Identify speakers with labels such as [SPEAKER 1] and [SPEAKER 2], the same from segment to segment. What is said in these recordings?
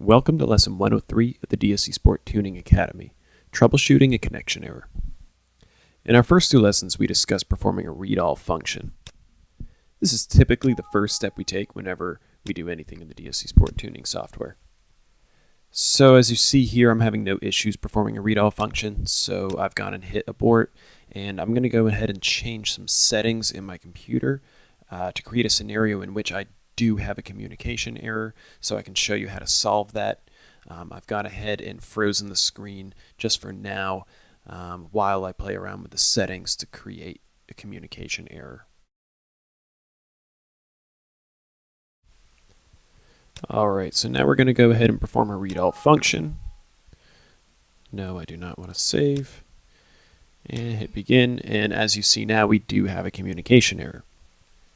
[SPEAKER 1] Welcome to Lesson 103 of the DSC Sport Tuning Academy, Troubleshooting a Connection Error. In our first two lessons, we discussed performing a read-all function. This is typically the first step we take whenever we do anything in the DSC Sport Tuning software. So as you see here, I'm having no issues performing a read-all function, so I've gone and hit abort, and I'm going to go ahead and change some settings in my computer to create a scenario in which I do have a communication error, so I can show you how to solve that. I've gone ahead and frozen the screen just for now while I play around with the settings to create a communication error. Alright, so now we're going to go ahead and perform a read-all function. No, I do not want to save. And hit begin, and as you see now, we do have a communication error.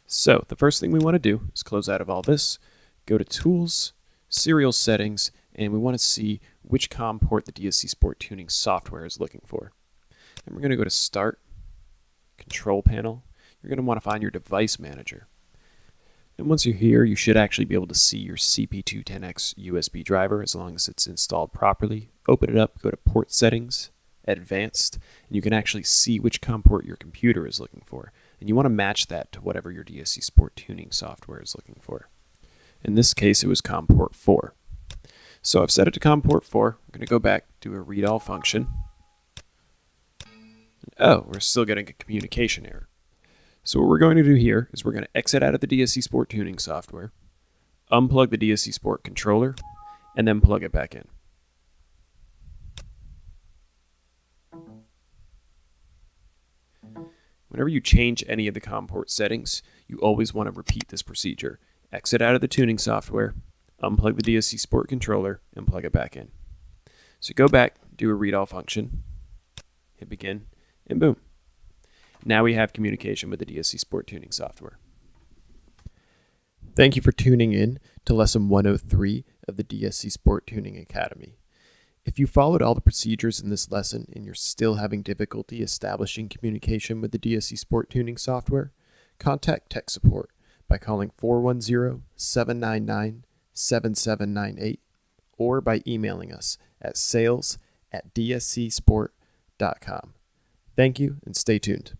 [SPEAKER 1] So the first thing we want to do is close out of all this, go to Tools, Serial Settings, and we want to see which COM port the DSC Sport Tuning Software is looking for. And we're going to go to Start, Control Panel. You're going to want to find your Device Manager. And once you're here, you should actually be able to see your CP210x USB driver as long as it's installed properly. Open it up, go to Port Settings, Advanced, and you can actually see which COM port your computer is looking for. And you want to match that to whatever your DSC Sport Tuning software is looking for. In this case, it was COM port 4. So I've set it to COM port 4. I'm going to go back, do a read-all function. Oh, we're still getting a communication error. So what we're going to do here is we're going to exit out of the DSC Sport Tuning software, unplug the DSC Sport controller, and then plug it back in. Whenever you change any of the COM port settings, you always want to repeat this procedure. Exit out of the tuning software, unplug the DSC Sport controller, and plug it back in. So go back, do a read-all function, hit begin, and boom. Now we have communication with the DSC Sport Tuning software. Thank you for tuning in to Lesson 103 of the DSC Sport Tuning Academy. If you followed all the procedures in this lesson and you're still having difficulty establishing communication with the DSC Sport Tuning software, contact tech support by calling 410-799-7798 or by emailing us at sales@dscsport.com. Thank you and stay tuned.